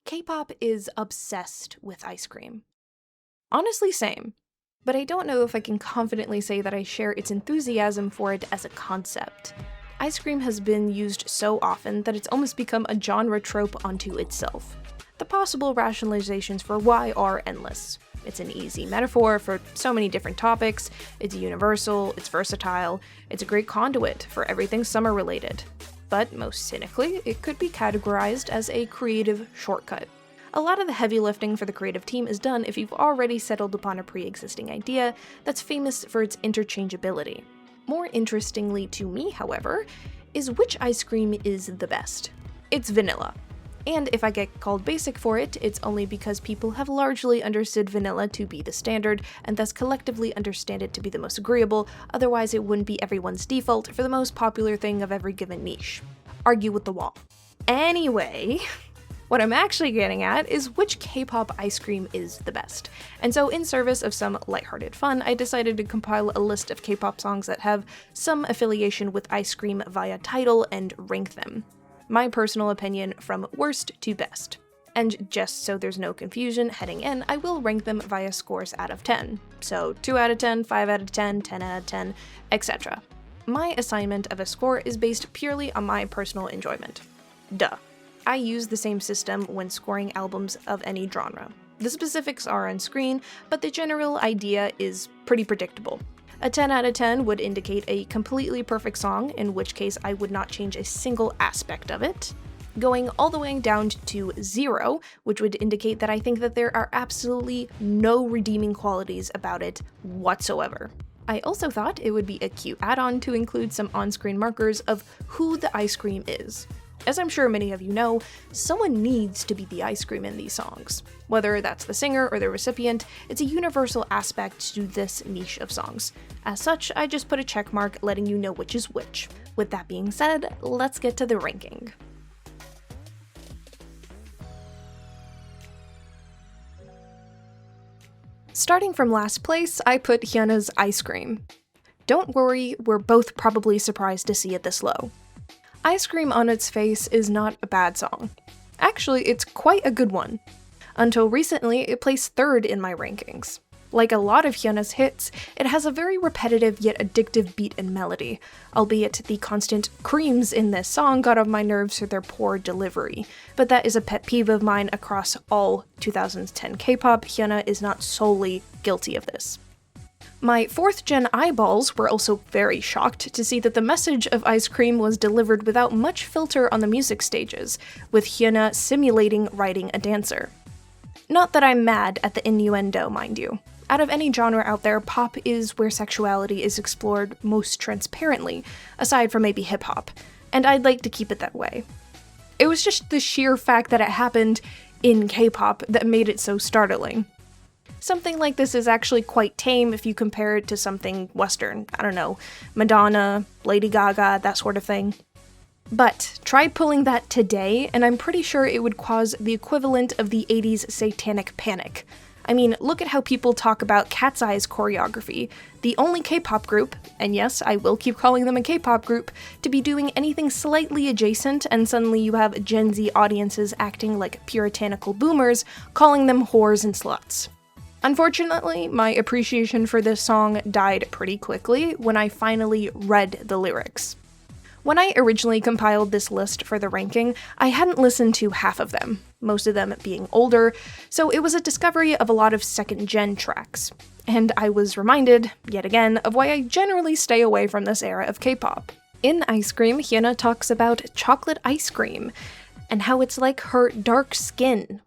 K-pop is obsessed with ice cream. Honestly, same. But I don't know if I can confidently say that I share its enthusiasm for it as a concept. Ice cream has been used so often that it's almost become a genre trope unto itself. The possible rationalizations for why are endless. It's an easy metaphor for so many different topics, it's universal, it's versatile, it's a great conduit for everything summer related. But most cynically, it could be categorized as a creative shortcut. A lot of the heavy lifting for the creative team is done if you've already settled upon a pre-existing idea that's famous for its interchangeability. More interestingly to me, however, is which ice cream is the best. It's vanilla. And if I get called basic for it, it's only because people have largely understood vanilla to be the standard, and thus collectively understand it to be the most agreeable, otherwise it wouldn't be everyone's default for the most popular thing of every given niche. Argue with the wall. Anyway, what I'm actually getting at is which K-pop ice cream is the best. And so in service of some lighthearted fun, I decided to compile a list of K-pop songs that have some affiliation with ice cream via title and rank them. My personal opinion from worst to best. And just so there's no confusion heading in, I will rank them via scores out of 10. So 2 out of 10, 5 out of 10, 10 out of 10, etc. My assignment of a score is based purely on my personal enjoyment. Duh. I use the same system when scoring albums of any genre. The specifics are on screen, but the general idea is pretty predictable. A 10 out of 10 would indicate a completely perfect song, in which case I would not change a single aspect of it. Going all the way down to 0, which would indicate that I think that there are absolutely no redeeming qualities about it whatsoever. I also thought it would be a cute add-on to include some on-screen markers of who the ice cream is. As I'm sure many of you know, someone needs to be the ice cream in these songs. Whether that's the singer or the recipient, it's a universal aspect to this niche of songs. As such, I just put a check mark letting you know which is which. With that being said, let's get to the ranking. Starting from last place, I put Hyunna's Ice Cream. Don't worry, we're both probably surprised to see it this low. Ice Cream on its face is not a bad song. Actually, it's quite a good one. Until recently, it placed 3rd in my rankings. Like a lot of Hyunna's hits, it has a very repetitive yet addictive beat and melody, albeit the constant creams in this song got on my nerves through their poor delivery. But that is a pet peeve of mine across all 2010 K-pop. Hyunna is not solely guilty of this. My 4th gen eyeballs were also very shocked to see that the message of Ice Cream was delivered without much filter on the music stages, with Hyunna simulating riding a dancer. Not that I'm mad at the innuendo, mind you. Out of any genre out there, pop is where sexuality is explored most transparently, aside from maybe hip-hop, and I'd like to keep it that way. It was just the sheer fact that it happened in K-pop that made it so startling. Something like this is actually quite tame if you compare it to something Western. I don't know, Madonna, Lady Gaga, that sort of thing. But try pulling that today, and I'm pretty sure it would cause the equivalent of the 80s satanic panic. I mean, look at how people talk about Cat's Eye's choreography, the only K-pop group, and yes, I will keep calling them a K-pop group, to be doing anything slightly adjacent, and suddenly you have Gen Z audiences acting like puritanical boomers, calling them whores and sluts. Unfortunately, my appreciation for this song died pretty quickly when I finally read the lyrics. When I originally compiled this list for the ranking, I hadn't listened to half of them, most of them being older, so it was a discovery of a lot of 2nd gen tracks. And I was reminded, yet again, of why I generally stay away from this era of K-pop. In Ice Cream, Hyunna talks about chocolate ice cream, and how it's like her dark skin.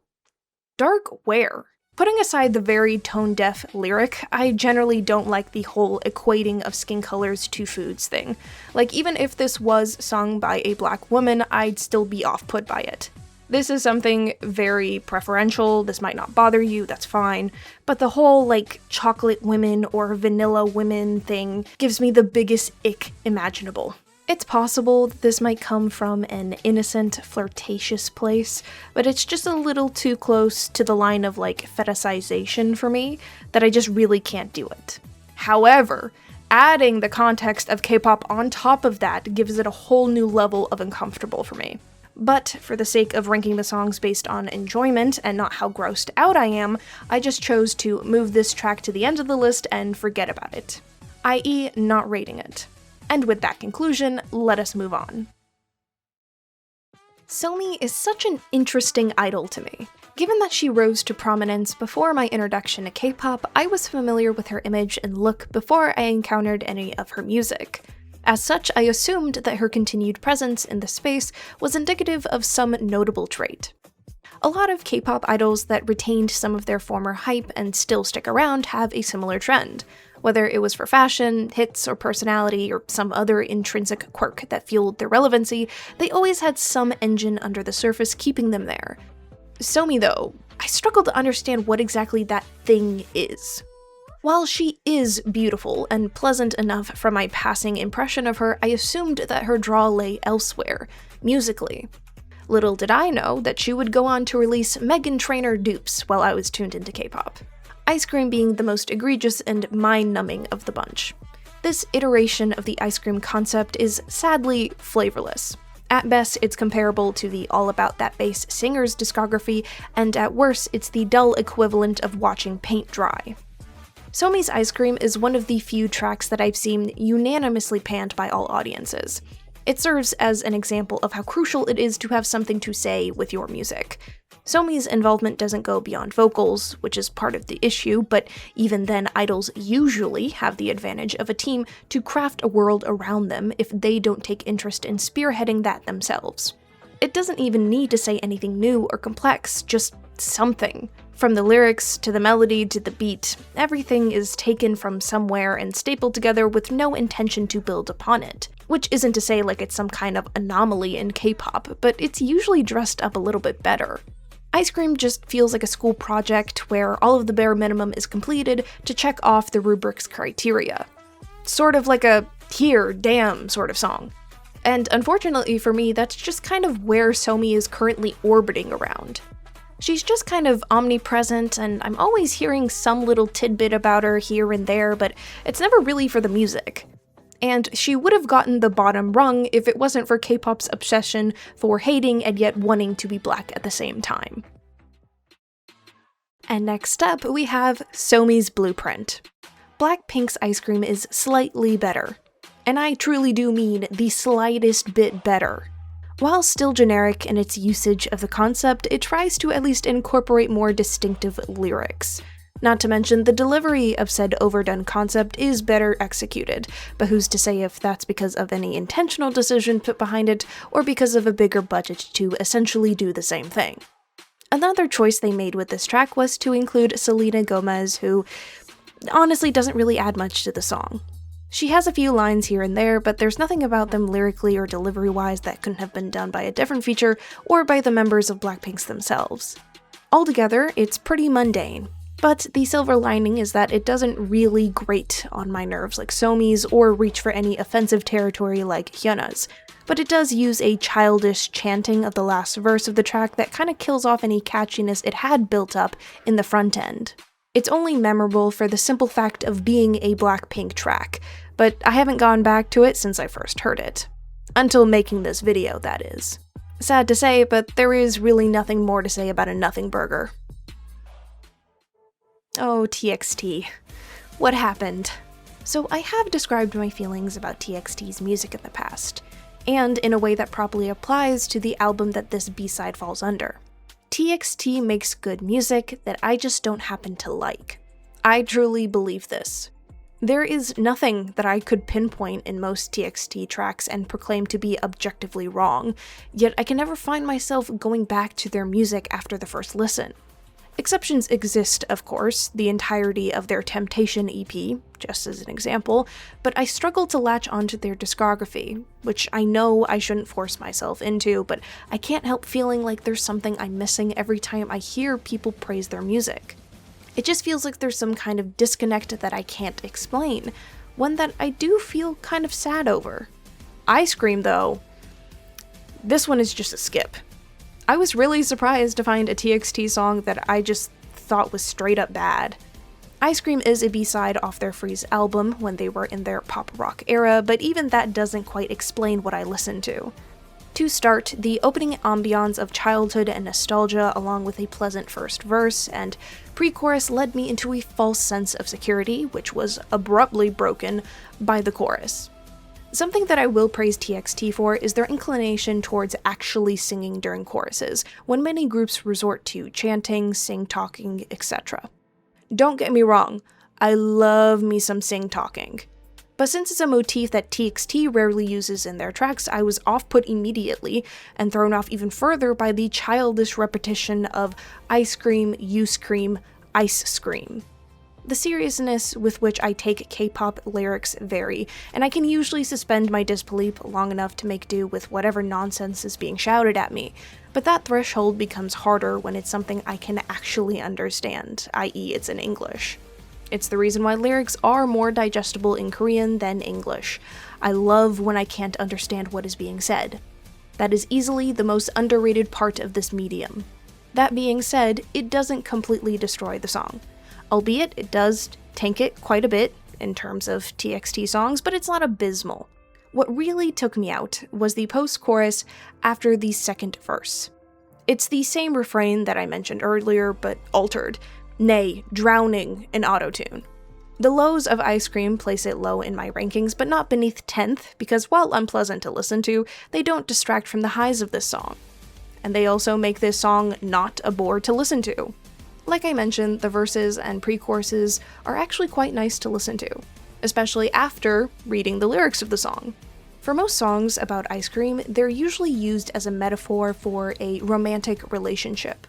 Dark where? Putting aside the very tone-deaf lyric, I generally don't like the whole equating of skin colors to foods thing. Like, even if this was sung by a black woman, I'd still be off-put by it. This is something very preferential, this might not bother you, that's fine, but the whole, like, chocolate women or vanilla women thing gives me the biggest ick imaginable. It's possible that this might come from an innocent, flirtatious place, but it's just a little too close to the line of, like, fetishization for me that I just really can't do it. However, adding the context of K-pop on top of that gives it a whole new level of uncomfortable for me. But for the sake of ranking the songs based on enjoyment and not how grossed out I am, I just chose to move this track to the end of the list and forget about it, i.e. not rating it. And with that conclusion, let us move on. Somi is such an interesting idol to me. Given that she rose to prominence before my introduction to K-pop, I was familiar with her image and look before I encountered any of her music. As such, I assumed that her continued presence in the space was indicative of some notable trait. A lot of K-pop idols that retained some of their former hype and still stick around have a similar trend. Whether it was for fashion, hits, or personality, or some other intrinsic quirk that fueled their relevancy, they always had some engine under the surface keeping them there. Somi, though, I struggle to understand what exactly that thing is. While she is beautiful and pleasant enough from my passing impression of her, I assumed that her draw lay elsewhere, musically. Little did I know that she would go on to release Meghan Trainor dupes while I was tuned into K-pop. Ice cream being the most egregious and mind-numbing of the bunch. This iteration of the ice cream concept is sadly flavorless. At best, it's comparable to the All About That Bass singer's discography, and at worst, it's the dull equivalent of watching paint dry. Somi's Ice Cream is one of the few tracks that I've seen unanimously panned by all audiences. It serves as an example of how crucial it is to have something to say with your music. Somi's involvement doesn't go beyond vocals, which is part of the issue, but even then, idols usually have the advantage of a team to craft a world around them if they don't take interest in spearheading that themselves. It doesn't even need to say anything new or complex, just something. From the lyrics, to the melody, to the beat, everything is taken from somewhere and stapled together with no intention to build upon it. Which isn't to say like it's some kind of anomaly in K-pop, but it's usually dressed up a little bit better. Ice Cream just feels like a school project where all of the bare minimum is completed to check off the rubric's criteria. Sort of like a here, damn sort of song. And unfortunately for me, that's just kind of where Somi is currently orbiting around. She's just kind of omnipresent, and I'm always hearing some little tidbit about her here and there, but it's never really for the music. And she would have gotten the bottom rung if it wasn't for K-pop's obsession for hating and yet wanting to be black at the same time. And next up, we have Somi's Blueprint. Blackpink's Ice Cream is slightly better. And I truly do mean the slightest bit better. While still generic in its usage of the concept, it tries to at least incorporate more distinctive lyrics. Not to mention, the delivery of said overdone concept is better executed, but who's to say if that's because of any intentional decision put behind it, or because of a bigger budget to essentially do the same thing. Another choice they made with this track was to include Selena Gomez, who honestly doesn't really add much to the song. She has a few lines here and there, but there's nothing about them lyrically or delivery-wise that couldn't have been done by a different feature or by the members of Blackpink themselves. Altogether, it's pretty mundane, but the silver lining is that it doesn't really grate on my nerves like Somi's or reach for any offensive territory like Hyuna's, but it does use a childish chanting of the last verse of the track that kinda kills off any catchiness it had built up in the front end. It's only memorable for the simple fact of being a Blackpink track, but I haven't gone back to it since I first heard it. Until making this video, that is. Sad to say, but there is really nothing more to say about a nothing burger. Oh, TXT. What happened? So I have described my feelings about TXT's music in the past, and in a way that properly applies to the album that this B-side falls under. TXT makes good music that I just don't happen to like. I truly believe this. There is nothing that I could pinpoint in most TXT tracks and proclaim to be objectively wrong, yet I can never find myself going back to their music after the first listen. Exceptions exist, of course, the entirety of their Temptation EP, just as an example, but I struggle to latch onto their discography, which I know I shouldn't force myself into, but I can't help feeling like there's something I'm missing every time I hear people praise their music. It just feels like there's some kind of disconnect that I can't explain, one that I do feel kind of sad over. Ice Cream, though, this one is just a skip. I was really surprised to find a TXT song that I just thought was straight up bad. Ice Cream is a B-side off their Freeze album when they were in their pop rock era, but even that doesn't quite explain what I listened to. To start, the opening ambiance of childhood and nostalgia along with a pleasant first verse and pre-chorus led me into a false sense of security, which was abruptly broken by the chorus. Something that I will praise TXT for is their inclination towards actually singing during choruses, when many groups resort to chanting, sing-talking, etc. Don't get me wrong, I love me some sing-talking. But since it's a motif that TXT rarely uses in their tracks, I was off-put immediately, and thrown off even further by the childish repetition of ice cream, you scream, ice scream. The seriousness with which I take K-pop lyrics vary, and I can usually suspend my disbelief long enough to make do with whatever nonsense is being shouted at me, but that threshold becomes harder when it's something I can actually understand, i.e. it's in English. It's the reason why lyrics are more digestible in Korean than English. I love when I can't understand what is being said. That is easily the most underrated part of this medium. That being said, it doesn't completely destroy the song. Albeit, it does tank it quite a bit in terms of TXT songs, but it's not abysmal. What really took me out was the post-chorus after the second verse. It's the same refrain that I mentioned earlier, but altered. Nay, drowning in autotune. The lows of Ice Cream place it low in my rankings, but not beneath 10th, because while unpleasant to listen to, they don't distract from the highs of this song. And they also make this song not a bore to listen to. Like I mentioned, the verses and pre-choruses are actually quite nice to listen to, especially after reading the lyrics of the song. For most songs about ice cream, they're usually used as a metaphor for a romantic relationship.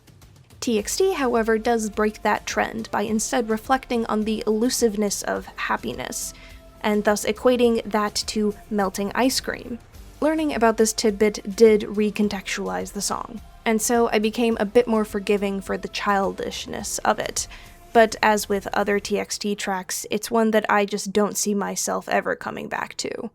TXT, however, does break that trend by instead reflecting on the elusiveness of happiness, and thus equating that to melting ice cream. Learning about this tidbit did recontextualize the song, and so I became a bit more forgiving for the childishness of it. But as with other TXT tracks, it's one that I just don't see myself ever coming back to.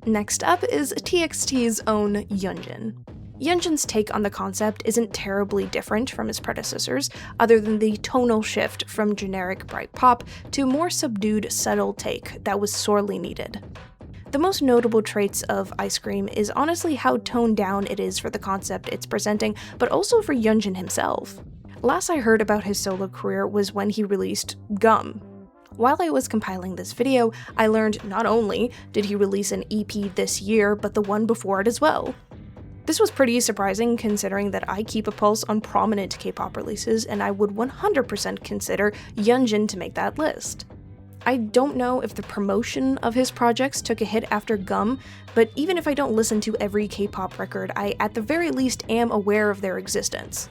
Next up is TXT's own Yeonjun. Yeonjun's take on the concept isn't terribly different from his predecessors, other than the tonal shift from generic bright pop to more subdued, subtle take that was sorely needed. The most notable traits of Ice Cream is honestly how toned down it is for the concept it's presenting, but also for Yeonjun himself. Last I heard about his solo career was when he released Gum. While I was compiling this video, I learned not only did he release an EP this year, but the one before it as well. This was pretty surprising considering that I keep a pulse on prominent K-pop releases, and I would 100% consider Yeonjun to make that list. I don't know if the promotion of his projects took a hit after Gum, but even if I don't listen to every K-pop record, I at the very least am aware of their existence.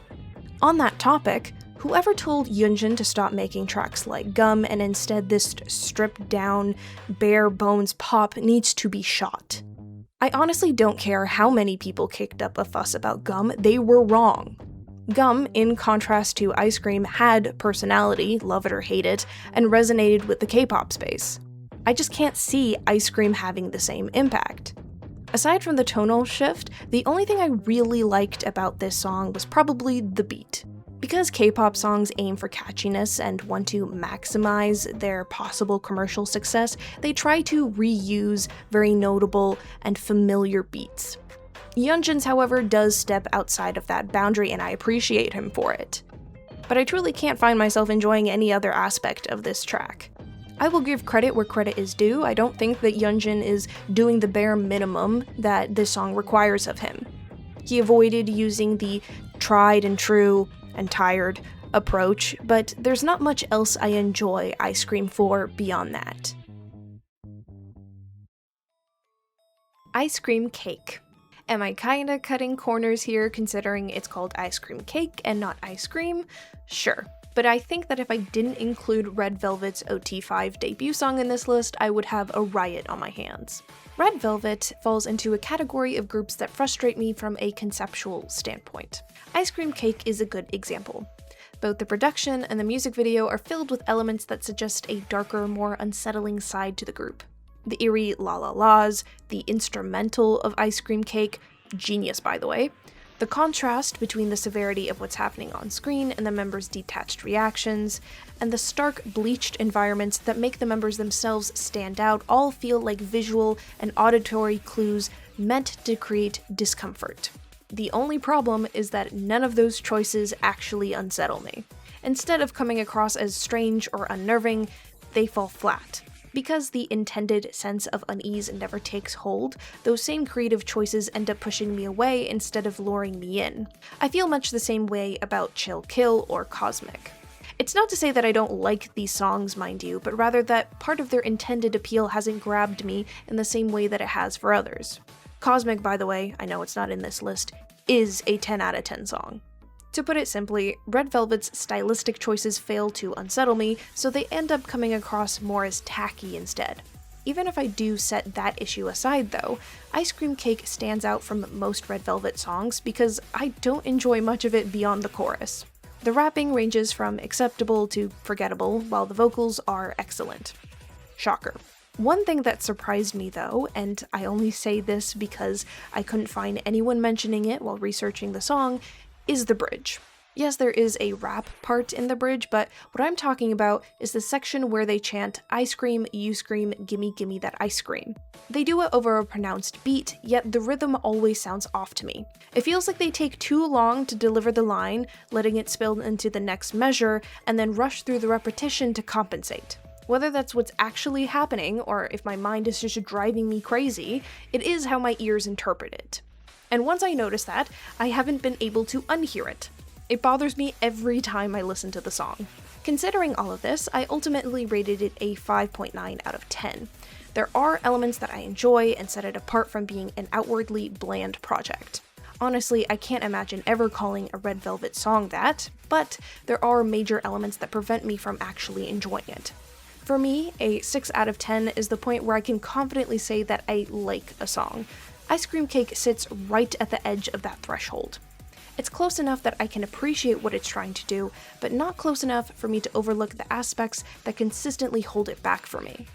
On that topic, whoever told Yeonjun to stop making tracks like Gum and instead this stripped down, bare bones pop needs to be shot. I honestly don't care how many people kicked up a fuss about Gum, they were wrong. Gum, in contrast to Ice Cream, had personality, love it or hate it, and resonated with the K-pop space. I just can't see Ice Cream having the same impact. Aside from the tonal shift, the only thing I really liked about this song was probably the beat. Because K-pop songs aim for catchiness and want to maximize their possible commercial success, they try to reuse very notable and familiar beats. Yeonjun's, however, does step outside of that boundary, and I appreciate him for it. But I truly can't find myself enjoying any other aspect of this track. I will give credit where credit is due. I don't think that Yeonjun is doing the bare minimum that this song requires of him. He avoided using the tried and true and tired approach, but there's not much else I enjoy Ice Cream for beyond that. Ice Cream Cake. Am I kinda cutting corners here considering it's called Ice Cream Cake and not Ice Cream? Sure, but I think that if I didn't include Red Velvet's OT5 debut song in this list, I would have a riot on my hands. Red Velvet falls into a category of groups that frustrate me from a conceptual standpoint. Ice Cream Cake is a good example. Both the production and the music video are filled with elements that suggest a darker, more unsettling side to the group. The eerie la la la's, the instrumental of Ice Cream Cake, genius by the way, the contrast between the severity of what's happening on screen and the members' detached reactions, and the stark, bleached environments that make the members themselves stand out all feel like visual and auditory clues meant to create discomfort. The only problem is that none of those choices actually unsettle me. Instead of coming across as strange or unnerving, they fall flat. Because the intended sense of unease never takes hold, those same creative choices end up pushing me away instead of luring me in. I feel much the same way about Chill Kill or Cosmic. It's not to say that I don't like these songs, mind you, but rather that part of their intended appeal hasn't grabbed me in the same way that it has for others. Cosmic, by the way, I know it's not in this list, is a 10 out of 10 song. To put it simply, Red Velvet's stylistic choices fail to unsettle me, so they end up coming across more as tacky instead. Even if I do set that issue aside though, Ice Cream Cake stands out from most Red Velvet songs because I don't enjoy much of it beyond the chorus. The rapping ranges from acceptable to forgettable, while the vocals are excellent. Shocker. One thing that surprised me though, and I only say this because I couldn't find anyone mentioning it while researching the song, is the bridge. Yes, there is a rap part in the bridge, but what I'm talking about is the section where they chant, "I scream, you scream, gimme gimme that ice cream." They do it over a pronounced beat, yet the rhythm always sounds off to me. It feels like they take too long to deliver the line, letting it spill into the next measure, and then rush through the repetition to compensate. Whether that's what's actually happening, or if my mind is just driving me crazy, it is how my ears interpret it. And once I notice that, I haven't been able to unhear it. It bothers me every time I listen to the song. Considering all of this, I ultimately rated it a 5.9 out of 10. There are elements that I enjoy and set it apart from being an outwardly bland project. Honestly, I can't imagine ever calling a Red Velvet song that, but there are major elements that prevent me from actually enjoying it. For me, a 6 out of 10 is the point where I can confidently say that I like a song. Ice Cream Cake sits right at the edge of that threshold. It's close enough that I can appreciate what it's trying to do, but not close enough for me to overlook the aspects that consistently hold it back for me.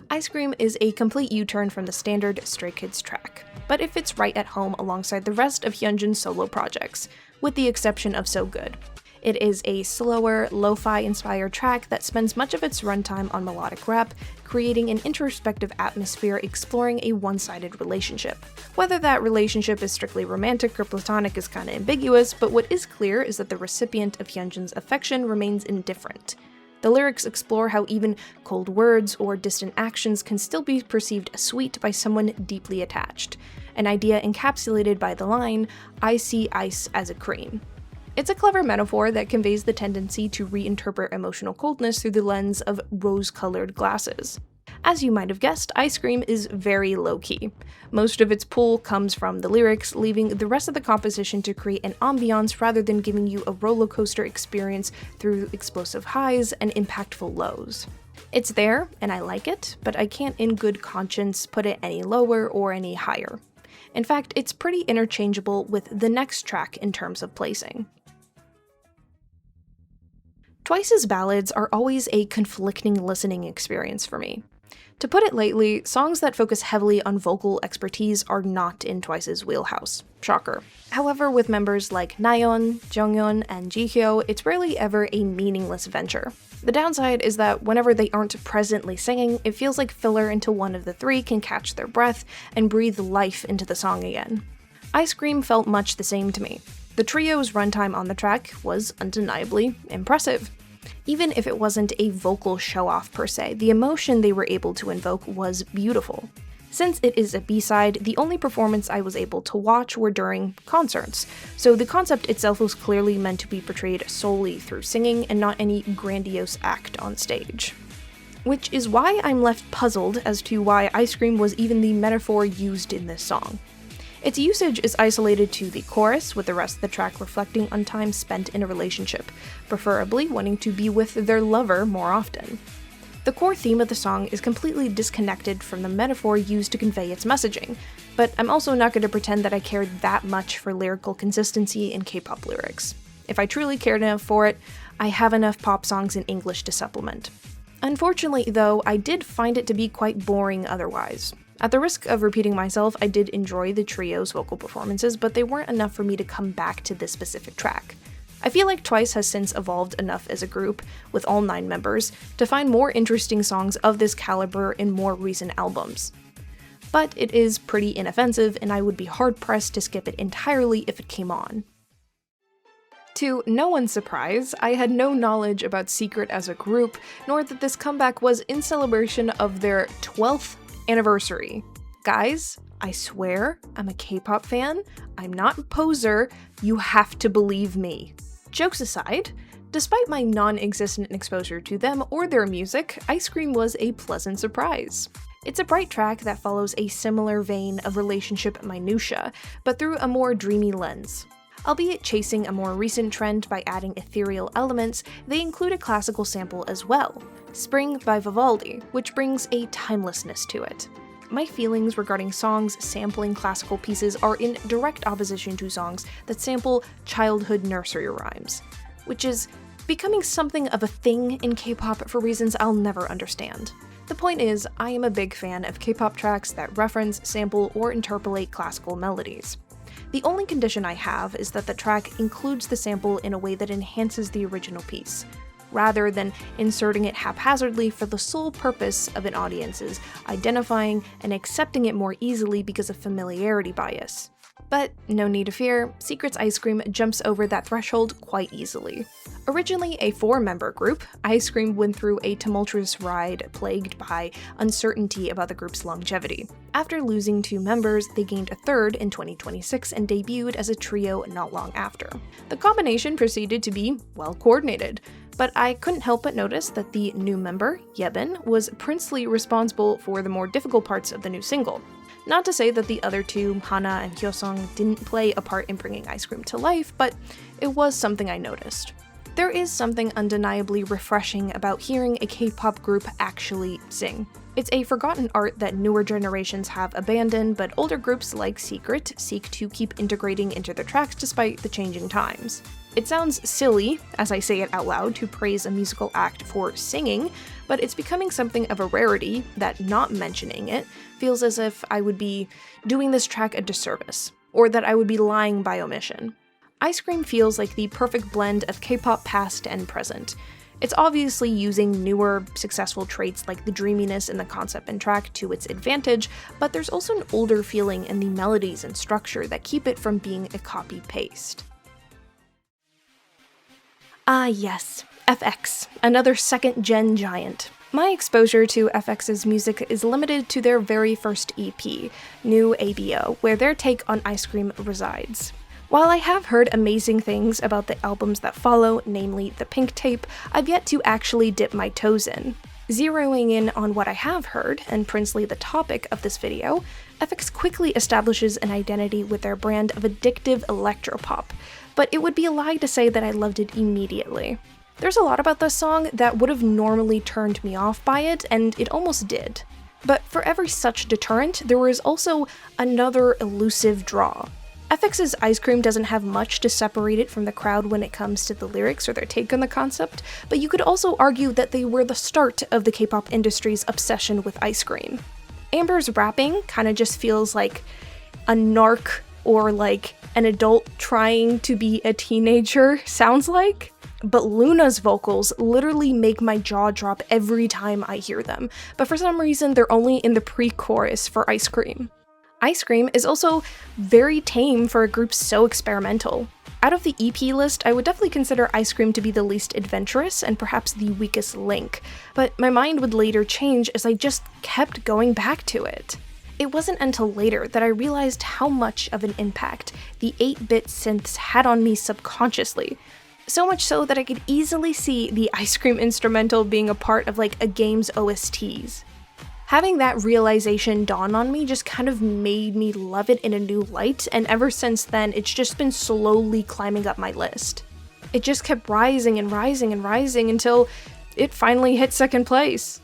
Ice Cream is a complete U-turn from the standard Stray Kids track, but it fits right at home alongside the rest of Hyunjin's solo projects, with the exception of So Good. It is a slower, lo-fi inspired track that spends much of its runtime on melodic rap, creating an introspective atmosphere exploring a one-sided relationship. Whether that relationship is strictly romantic or platonic is kinda ambiguous, but what is clear is that the recipient of Hyunjin's affection remains indifferent. The lyrics explore how even cold words or distant actions can still be perceived as sweet by someone deeply attached, an idea encapsulated by the line, "I see ice as a cream." It's a clever metaphor that conveys the tendency to reinterpret emotional coldness through the lens of rose-colored glasses. As you might have guessed, Ice Cream is very low-key. Most of its pull comes from the lyrics, leaving the rest of the composition to create an ambiance rather than giving you a roller coaster experience through explosive highs and impactful lows. It's there, and I like it, but I can't in good conscience put it any lower or any higher. In fact, it's pretty interchangeable with the next track in terms of placing. Twice's ballads are always a conflicting listening experience for me. To put it lightly, songs that focus heavily on vocal expertise are not in Twice's wheelhouse. Shocker. However, with members like Nayeon, Jonghyun, and Jihyo, it's rarely ever a meaningless venture. The downside is that whenever they aren't presently singing, it feels like filler until one of the three can catch their breath and breathe life into the song again. Ice Cream felt much the same to me. The trio's runtime on the track was undeniably impressive. Even if it wasn't a vocal show-off per se, the emotion they were able to invoke was beautiful. Since it is a B-side, the only performance I was able to watch were during concerts, so the concept itself was clearly meant to be portrayed solely through singing and not any grandiose act on stage. Which is why I'm left puzzled as to why Ice Cream was even the metaphor used in this song. Its usage is isolated to the chorus, with the rest of the track reflecting on time spent in a relationship, preferably wanting to be with their lover more often. The core theme of the song is completely disconnected from the metaphor used to convey its messaging, but I'm also not going to pretend that I cared that much for lyrical consistency in K-pop lyrics. If I truly cared enough for it, I have enough pop songs in English to supplement. Unfortunately, though, I did find it to be quite boring otherwise. At the risk of repeating myself, I did enjoy the trio's vocal performances, but they weren't enough for me to come back to this specific track. I feel like Twice has since evolved enough as a group, with all 9 members, to find more interesting songs of this caliber in more recent albums. but it is pretty inoffensive and I would be hard-pressed to skip it entirely if it came on. To no one's surprise, I had no knowledge about Secret as a group, nor that this comeback was in celebration of their 12th anniversary. Guys, I swear, I'm a K-pop fan, I'm not a poser, you have to believe me. Jokes aside, despite my non-existent exposure to them or their music, Ice Cream was a pleasant surprise. It's a bright track that follows a similar vein of relationship minutiae, but through a more dreamy lens. Albeit chasing a more recent trend by adding ethereal elements, they include a classical sample as well, Spring by Vivaldi, which brings a timelessness to it. My feelings regarding songs sampling classical pieces are in direct opposition to songs that sample childhood nursery rhymes, which is becoming something of a thing in K-pop for reasons I'll never understand. The point is, I am a big fan of K-pop tracks that reference, sample, or interpolate classical melodies. The only condition I have is that the track includes the sample in a way that enhances the original piece, rather than inserting it haphazardly for the sole purpose of an audience's identifying and accepting it more easily because of familiarity bias. But no need to fear, Secret's Ice Cream jumps over that threshold quite easily. Originally a 4-member group, Ice Cream went through a tumultuous ride plagued by uncertainty about the group's longevity. After losing 2 members, they gained a third in 2026 and debuted as a trio not long after. The combination proceeded to be well coordinated, but I couldn't help but notice that the new member, Yebin, was princely responsible for the more difficult parts of the new single. Not to say that the other 2, Hana and Hyosung, didn't play a part in bringing Ice Cream to life, but it was something I noticed. There is something undeniably refreshing about hearing a K-pop group actually sing. It's a forgotten art that newer generations have abandoned, but older groups like Secret seek to keep integrating into their tracks despite the changing times. It sounds silly, as I say it out loud, to praise a musical act for singing, but it's becoming something of a rarity that not mentioning it feels as if I would be doing this track a disservice, or that I would be lying by omission. Ice Cream feels like the perfect blend of K-pop past and present. It's obviously using newer, successful traits like the dreaminess in the concept and track to its advantage, but there's also an older feeling in the melodies and structure that keep it from being a copy-paste. Ah yes, FX, another second-gen giant. My exposure to FX's music is limited to their very first EP, New ABO, where their take on Ice Cream resides. While I have heard amazing things about the albums that follow, namely the Pink Tape, I've yet to actually dip my toes in. Zeroing in on what I have heard, and princely the topic of this video, FX quickly establishes an identity with their brand of addictive electropop, but it would be a lie to say that I loved it immediately. There's a lot about this song that would have normally turned me off by it, and it almost did. But for every such deterrent, there was also another elusive draw. FX's Ice Cream doesn't have much to separate it from the crowd when it comes to the lyrics or their take on the concept, but you could also argue that they were the start of the K-pop industry's obsession with ice cream. Amber's rapping kinda just feels like a narc or like an adult trying to be a teenager sounds like, but Luna's vocals literally make my jaw drop every time I hear them, but for some reason they're only in the pre-chorus for Ice Cream. Ice Cream is also very tame for a group so experimental. Out of the EP list, I would definitely consider Ice Cream to be the least adventurous and perhaps the weakest link, but my mind would later change as I just kept going back to it. It wasn't until later that I realized how much of an impact the 8-bit synths had on me subconsciously, so much so that I could easily see the Ice Cream instrumental being a part of like a game's OSTs. Having that realization dawn on me just kind of made me love it in a new light, and ever since then, it's just been slowly climbing up my list. It just kept rising and rising and rising until it finally hit second place.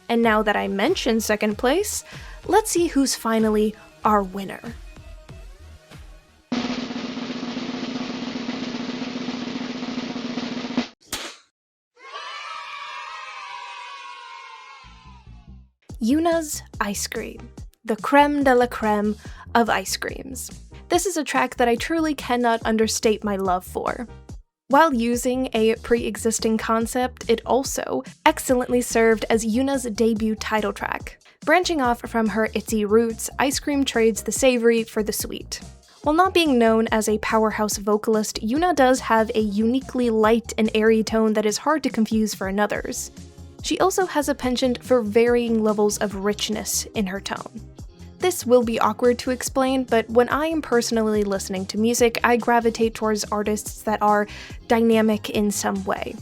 And now that I mentioned second place, let's see who's finally our winner. Yuna's Ice Cream, the creme de la creme of ice creams. This is a track that I truly cannot understate my love for. While using a pre-existing concept, it also excellently served as Yuna's debut title track. Branching off from her ITZY roots, Ice Cream trades the savory for the sweet. While not being known as a powerhouse vocalist, Yuna does have a uniquely light and airy tone that is hard to confuse for another's. She also has a penchant for varying levels of richness in her tone. This will be awkward to explain, but when I am personally listening to music, I gravitate towards artists that are dynamic in some way.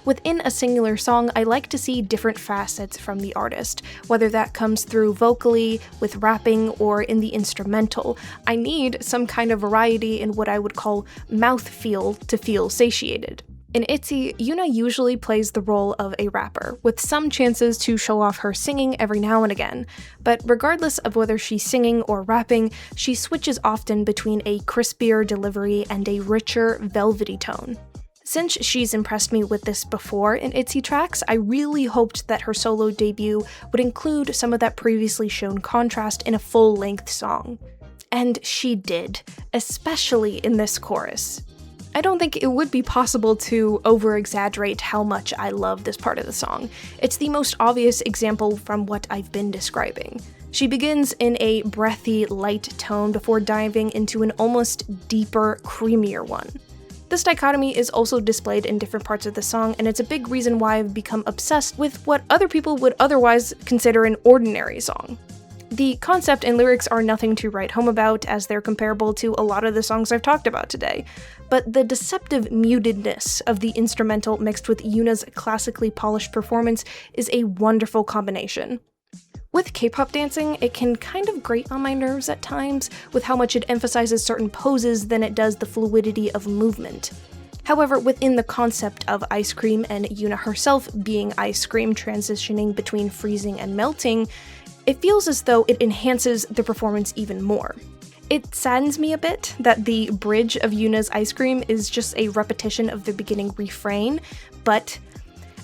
Within a singular song, I like to see different facets from the artist, whether that comes through vocally, with rapping, or in the instrumental. I need some kind of variety in what I would call mouthfeel to feel satiated. In ITZY, Yuna usually plays the role of a rapper, with some chances to show off her singing every now and again, but regardless of whether she's singing or rapping, she switches often between a crispier delivery and a richer, velvety tone. Since she's impressed me with this before in ITZY tracks, I really hoped that her solo debut would include some of that previously shown contrast in a full-length song. And she did, especially in this chorus. I don't think it would be possible to over-exaggerate how much I love this part of the song. It's the most obvious example from what I've been describing. She begins in a breathy, light tone before diving into an almost deeper, creamier one. This dichotomy is also displayed in different parts of the song, and it's a big reason why I've become obsessed with what other people would otherwise consider an ordinary song. The concept and lyrics are nothing to write home about, as they're comparable to a lot of the songs I've talked about today, but the deceptive mutedness of the instrumental mixed with Yuna's classically polished performance is a wonderful combination. With K-pop dancing, it can kind of grate on my nerves at times with how much it emphasizes certain poses than it does the fluidity of movement. However, within the concept of ice cream and Yuna herself being ice cream transitioning between freezing and melting, it feels as though it enhances the performance even more. It saddens me a bit that the bridge of Yuna's ice cream is just a repetition of the beginning refrain, but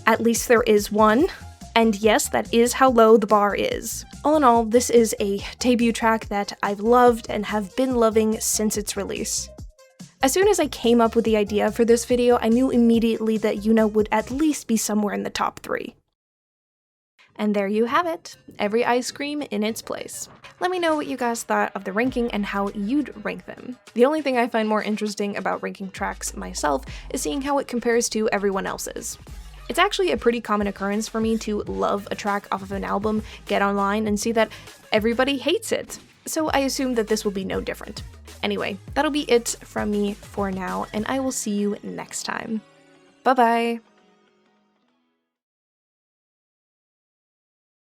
at least there is one. And yes, that is how low the bar is. All in all, this is a debut track that I've loved and have been loving since its release. As soon as I came up with the idea for this video, I knew immediately that Yuna would at least be somewhere in the top 3. And there you have it, every ice cream in its place. Let me know what you guys thought of the ranking and how you'd rank them. The only thing I find more interesting about ranking tracks myself is seeing how it compares to everyone else's. It's actually a pretty common occurrence for me to love a track off of an album, get online, and see that everybody hates it. So I assume that this will be no different. Anyway, that'll be it from me for now, and I will see you next time. Bye bye!